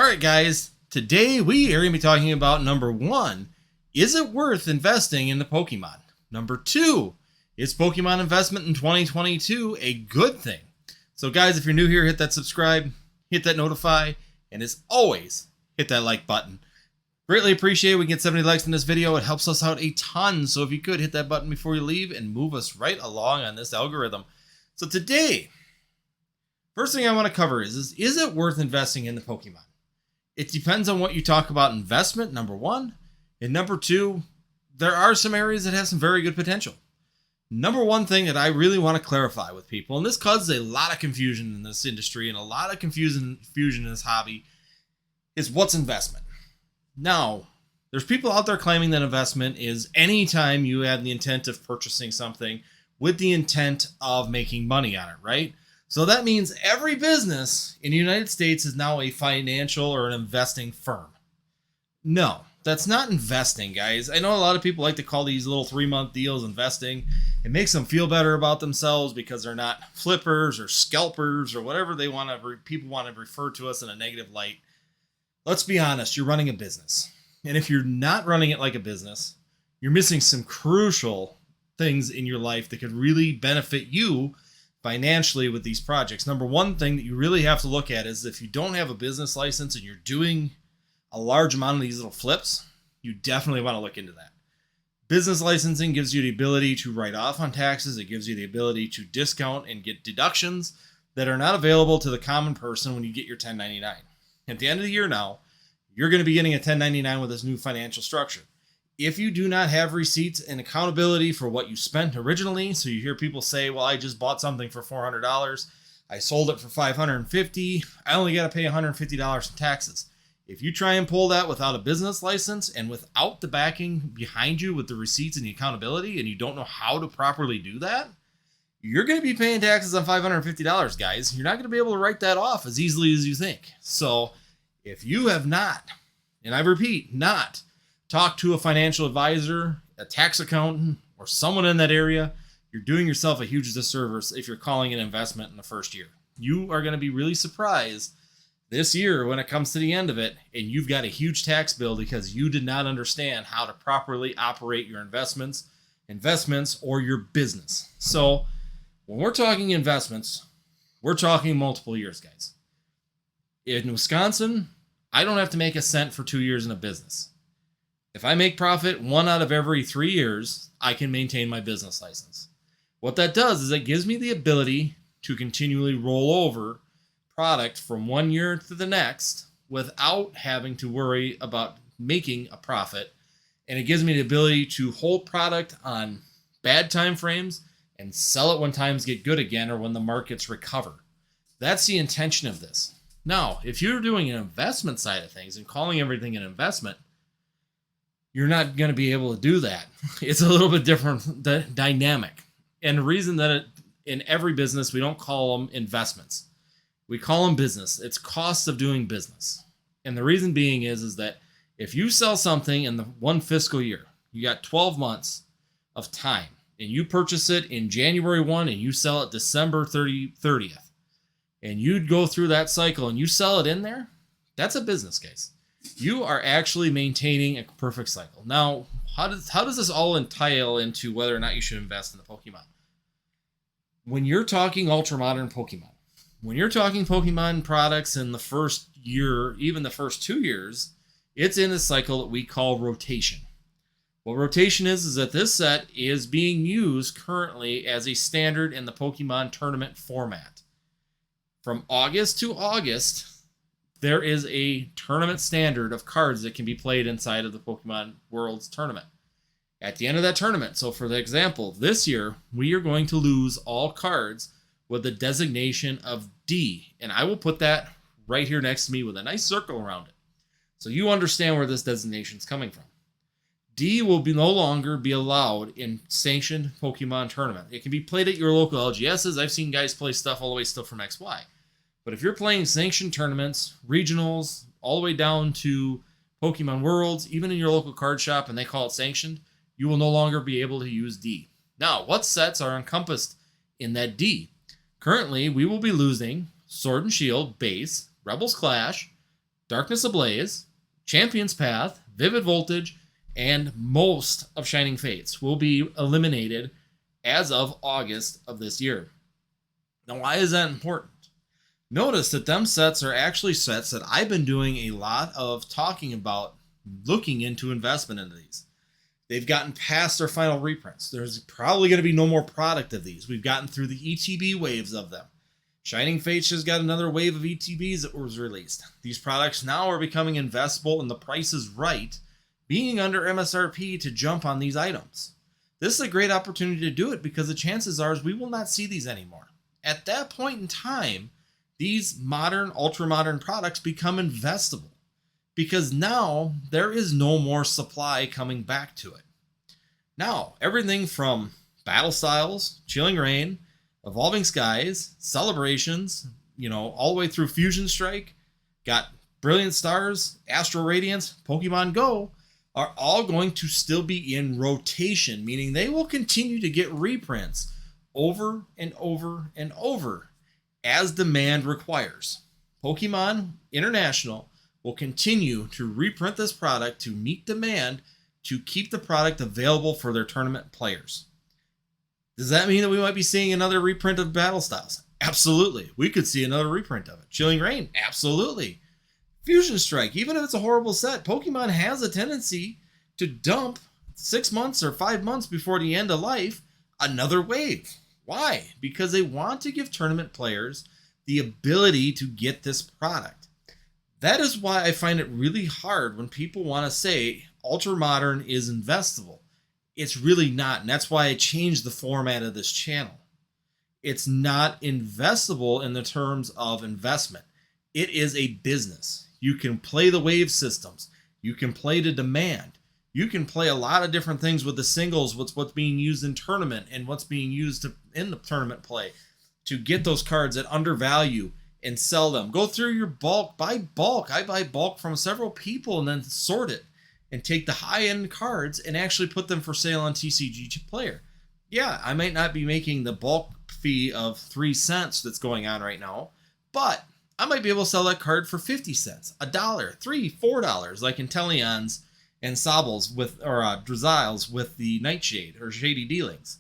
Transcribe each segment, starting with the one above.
Alright guys, today we are going to be talking about number 1, is it worth investing in the Pokemon? Number 2, is Pokemon investment in 2022 a good thing? So guys, if you're new here, hit that subscribe, hit that notify, and as always, hit that like button. Greatly appreciate it. We get 70 likes in this video. It helps us out a ton. So if you could hit that button before you leave and move us right along on this algorithm. So today, first thing I want to cover is it worth investing in the Pokemon? It depends on what you talk about investment, number 1. And number 2, there are some areas that have some very good potential. Number 1 thing that I really want to clarify with people, and this causes a lot of confusion in this industry and a lot of confusion in this hobby, is what's investment. Now, there's people out there claiming that investment is any time you have the intent of purchasing something with the intent of making money on it, right? So that means every business in the United States is now a financial or an investing firm. No, that's not investing, guys. I know a lot of people like to call these little 3-month deals investing. It makes them feel better about themselves because they're not flippers or scalpers or whatever people want to refer to us in a negative light. Let's be honest, you're running a business. And if you're not running it like a business, you're missing some crucial things in your life that could really benefit you financially with these projects. Number 1 thing that you really have to look at is if you don't have a business license and you're doing a large amount of these little flips, you definitely want to look into that. Business licensing gives you the ability to write off on taxes. It gives you the ability to discount and get deductions that are not available to the common person when you get your 1099. At the end of the year now, you're going to be getting a 1099 with this new financial structure. If you do not have receipts and accountability for what you spent originally, so you hear people say, well, I just bought something for $400. I sold it for $550. I only got to pay $150 in taxes. If you try and pull that without a business license and without the backing behind you with the receipts and the accountability, and you don't know how to properly do that, you're going to be paying taxes on $550, guys. You're not going to be able to write that off as easily as you think. So if you have not, and I repeat, not talk to a financial advisor, a tax accountant, or someone in that area, you're doing yourself a huge disservice if you're calling it investment in the first year. You are going to be really surprised this year when it comes to the end of it, and you've got a huge tax bill because you did not understand how to properly operate your investments, or your business. So when we're talking investments, we're talking multiple years, guys. In Wisconsin, I don't have to make a cent for 2 years in a business. If I make profit 1 out of every 3 years, I can maintain my business license. What that does is it gives me the ability to continually roll over product from 1 year to the next without having to worry about making a profit. And it gives me the ability to hold product on bad time frames and sell it when times get good again or when the markets recover. That's the intention of this. Now, if you're doing an investment side of things and calling everything an investment, you're not going to be able to do that. It's a little bit different dynamic. And the reason that in every business, we don't call them investments. We call them business. It's costs of doing business. And the reason being is that if you sell something in the one fiscal year, you got 12 months of time, and you purchase it in January 1 and you sell it December 30th, and you'd go through that cycle and you sell it in there, that's a business case. You are actually maintaining a perfect cycle. Now, how does this all entail into whether or not you should invest in the Pokemon? When you're talking ultra-modern Pokemon, when you're talking Pokemon products in the first year, even the first 2 years, it's in a cycle that we call rotation. What rotation is that this set is being used currently as a standard in the Pokemon tournament format. From August to August, there is a tournament standard of cards that can be played inside of the Pokemon Worlds tournament. At the end of that tournament, so for the example, this year, we are going to lose all cards with the designation of D. And I will put that right here next to me with a nice circle around it. So you understand where this designation is coming from. D will no longer be allowed in sanctioned Pokemon tournament. It can be played at your local LGSs. I've seen guys play stuff all the way still from XY. But if you're playing sanctioned tournaments, regionals, all the way down to Pokemon Worlds, even in your local card shop, and they call it sanctioned, you will no longer be able to use D. Now, what sets are encompassed in that D? Currently, we will be losing Sword and Shield, Base, Rebels Clash, Darkness Ablaze, Champion's Path, Vivid Voltage, and most of Shining Fates will be eliminated as of August of this year. Now, why is that important? Notice that them sets are actually sets that I've been doing a lot of talking about, looking into investment into these. They've gotten past their final reprints. There's probably going to be no more product of these. We've gotten through the ETB waves of them. Shining Fates just got another wave of ETBs that was released. These products now are becoming investable and the price is right, being under MSRP to jump on these items. This is a great opportunity to do it because the chances are we will not see these anymore. At that point in time, these modern, ultra-modern products become investable because now there is no more supply coming back to it. Now, everything from Battle Styles, Chilling Reign, Evolving Skies, Celebrations, all the way through Fusion Strike, got Brilliant Stars, Astral Radiance, Pokemon Go, are all going to still be in rotation, meaning they will continue to get reprints over and over and over as demand requires. Pokemon International will continue to reprint this product to meet demand to keep the product available for their tournament players. Does that mean that we might be seeing another reprint of Battle Styles? Absolutely. We could see another reprint of it. Chilling Reign? Absolutely. Fusion Strike, even if it's a horrible set, Pokemon has a tendency to dump 6 months or 5 months before the end of life another wave. Why? Because they want to give tournament players the ability to get this product. That is why I find it really hard when people want to say Ultra Modern is investable. It's really not, and that's why I changed the format of this channel. It's not investable in the terms of investment. It is a business. You can play the wave systems. You can play the demand. You can play a lot of different things with the singles, what's being used in tournament and what's being used in the tournament play to get those cards at undervalue and sell them. Go through your bulk, buy bulk. I buy bulk from several people and then sort it and take the high-end cards and actually put them for sale on TCG Player. Yeah, I might not be making the bulk fee of 3 cents that's going on right now, but I might be able to sell that card for 50 cents, $1, $3, $4, like Inteleons and Sobbles or Drizzles with the Nightshade or Shady Dealings.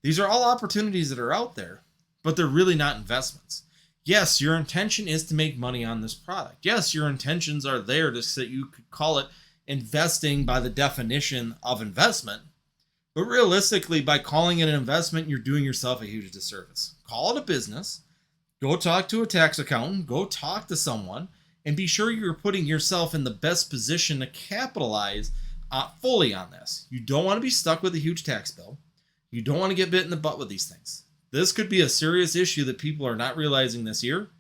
These are all opportunities that are out there, but they're really not investments. Yes, your intention is to make money on this product. Yes, your intentions are there to so you could call it investing by the definition of investment, but realistically, by calling it an investment, you're doing yourself a huge disservice. Call it a business. Go talk to a tax accountant. Go talk to someone. And be sure you're putting yourself in the best position to capitalize fully on this. You don't want to be stuck with a huge tax bill. You don't want to get bit in the butt with these things. This could be a serious issue that people are not realizing this year.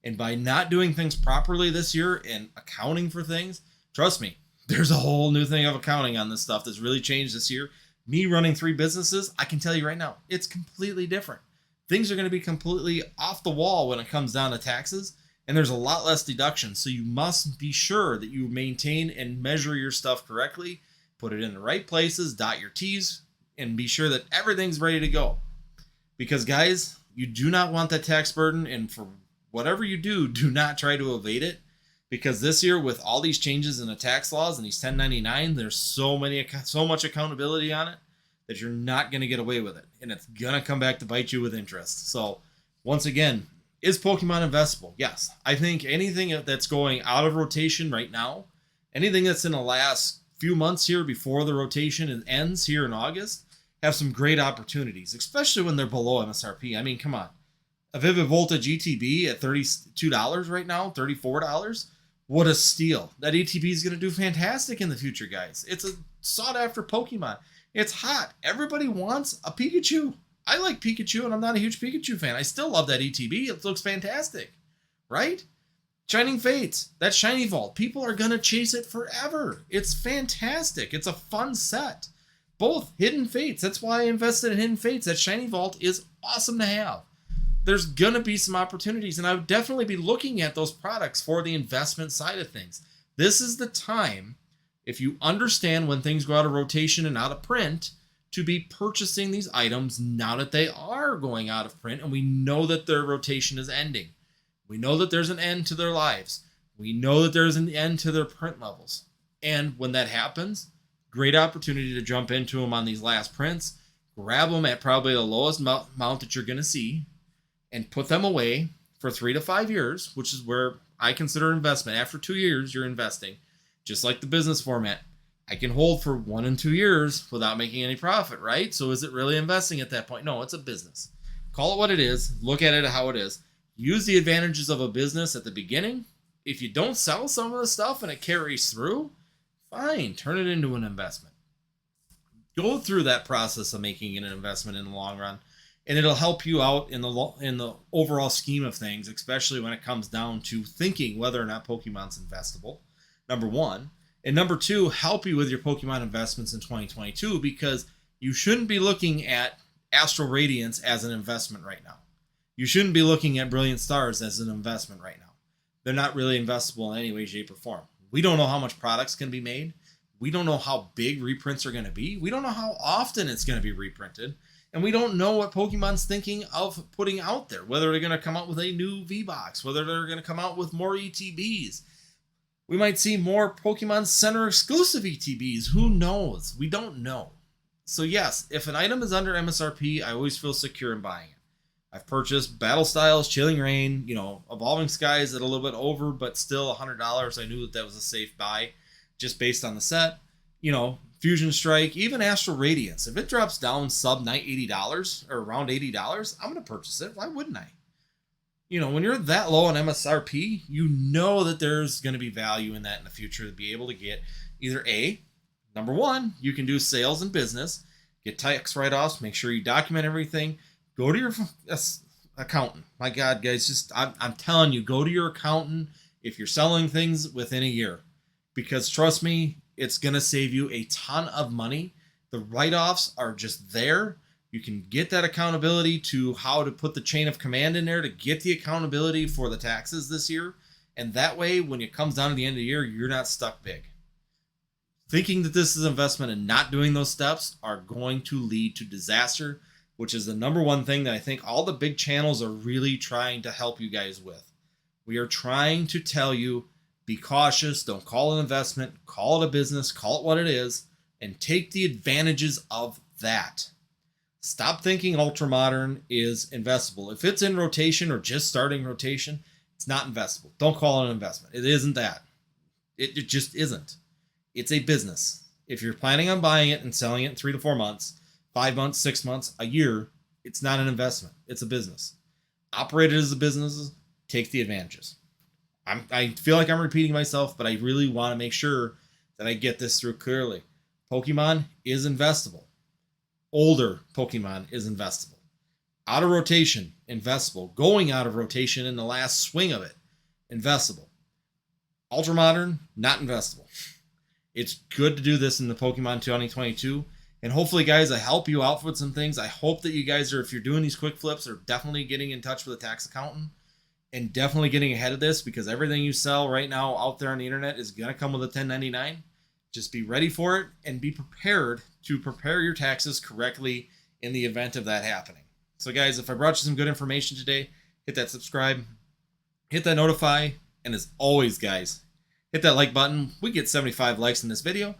And by not doing things properly this year and accounting for things, trust me, there's a whole new thing of accounting on this stuff that's really changed this year. Me running 3 businesses, I can tell you right now, it's completely different. Things are going to be completely off the wall when it comes down to taxes. And there's a lot less deductions, so you must be sure that you maintain and measure your stuff correctly, put it in the right places, dot your T's, and be sure that everything's ready to go. Because guys, you do not want that tax burden, and for whatever you do, do not try to evade it. Because this year, with all these changes in the tax laws and these 1099, there's so much accountability on it that you're not going to get away with it. And it's going to come back to bite you with interest. So, once again, is Pokemon investable? Yes. I think anything that's going out of rotation right now, anything that's in the last few months here before the rotation ends here in August, have some great opportunities, especially when they're below MSRP. I mean, come on. A Vivid Voltage ETB at $32 right now, $34. What a steal. That ETB is going to do fantastic in the future, guys. It's a sought-after Pokemon. It's hot. Everybody wants a Pikachu. I like Pikachu, and I'm not a huge Pikachu fan. I still love that ETB. It looks fantastic, right? Shining Fates, that Shiny Vault. People are going to chase it forever. It's fantastic. It's a fun set. Both Hidden Fates. That's why I invested in Hidden Fates. That Shiny Vault is awesome to have. There's going to be some opportunities, and I would definitely be looking at those products for the investment side of things. This is the time, if you understand when things go out of rotation and out of print, to be purchasing these items now that they are going out of print and we know that their rotation is ending. We know that there's an end to their lives. We know that there's an end to their print levels. And when that happens, great opportunity to jump into them on these last prints, grab them at probably the lowest amount that you're going to see, and put them away for 3 to 5 years, which is where I consider investment. After 2 years, you're investing. Just like the business format. I can hold for 1 and 2 years without making any profit, right? So is it really investing at that point? No, it's a business. Call it what it is. Look at it how it is. Use the advantages of a business at the beginning. If you don't sell some of the stuff and it carries through, fine, turn it into an investment. Go through that process of making it an investment in the long run, and it'll help you out in the overall scheme of things, especially when it comes down to thinking whether or not Pokemon's investable, number one. And number two, help you with your Pokemon investments in 2022, because you shouldn't be looking at Astral Radiance as an investment right now. You shouldn't be looking at Brilliant Stars as an investment right now. They're not really investable in any way, shape, or form. We don't know how much products can be made. We don't know how big reprints are going to be. We don't know how often it's going to be reprinted. And we don't know what Pokemon's thinking of putting out there, whether they're going to come out with a new V-Box, whether they're going to come out with more ETBs. We might see more Pokemon Center exclusive ETBs. Who knows? We don't know. So yes, if an item is under MSRP, I always feel secure in buying it. I've purchased Battle Styles, Chilling Reign, Evolving Skies at a little bit over, but still $100. I knew that was a safe buy just based on the set. Fusion Strike, even Astral Radiance. If it drops down sub $80 or around $80, I'm going to purchase it. Why wouldn't I? When you're that low on MSRP, you know that there's going to be value in that in the future to be able to get either number one, you can do sales and business, get tax write-offs, make sure you document everything, go to your accountant. My God, guys, I'm telling you, go to your accountant if you're selling things within a year, because trust me, it's going to save you a ton of money. The write-offs are just there. You can get that accountability to how to put the chain of command in there to get the accountability for the taxes this year. And that way, when it comes down to the end of the year, you're not stuck big. Thinking that this is investment and not doing those steps are going to lead to disaster, which is the number one thing that I think all the big channels are really trying to help you guys with. We are trying to tell you, be cautious, don't call it an investment, call it a business, call it what it is, and take the advantages of that. Stop thinking Ultramodern is investable. If it's in rotation or just starting rotation, it's not investable. Don't call it an investment. It isn't that. It just isn't. It's a business. If you're planning on buying it and selling it in 3 to 4 months, 5 months, 6 months, a year, it's not an investment. It's a business. Operate it as a business. Take the advantages. I feel like I'm repeating myself, but I really want to make sure that I get this through clearly. Pokemon is investable. Older Pokemon is investable. Out of rotation, investable. Going out of rotation in the last swing of it, investable. Ultramodern, not investable. It's good to do this in the Pokemon 2022. And hopefully, guys, I help you out with some things. I hope that you guys if you're doing these quick flips, are definitely getting in touch with a tax accountant and definitely getting ahead of this, because everything you sell right now out there on the internet is going to come with a 1099. Just be ready for it and be prepared to prepare your taxes correctly in the event of that happening. So, guys, if I brought you some good information today, hit that subscribe, hit that notify, and as always, guys, hit that like button. We get 75 likes in this video.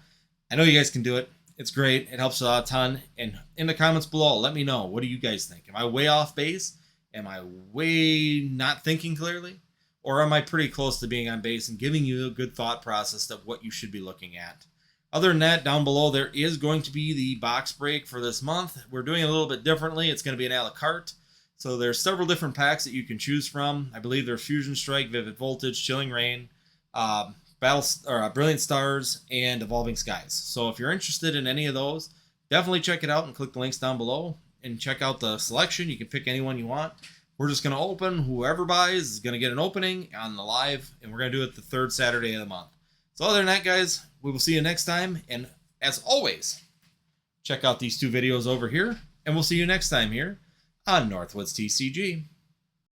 I know you guys can do it. It's great. It helps out a ton. And in the comments below, let me know. What do you guys think? Am I way off base? Am I way not thinking clearly? Or am I pretty close to being on base and giving you a good thought process of what you should be looking at? Other than that, down below, there is going to be the box break for this month. We're doing it a little bit differently. It's going to be an a la carte. So there's several different packs that you can choose from. I believe there's Fusion Strike, Vivid Voltage, Chilling Reign, Brilliant Stars, and Evolving Skies. So if you're interested in any of those, definitely check it out and click the links down below and check out the selection. You can pick any one you want. We're just going to open. Whoever buys is going to get an opening on the live, and we're going to do it the third Saturday of the month. So other than that, guys, we will see you next time. And as always, check out these 2 videos over here, and we'll see you next time here on Northwoods TCG.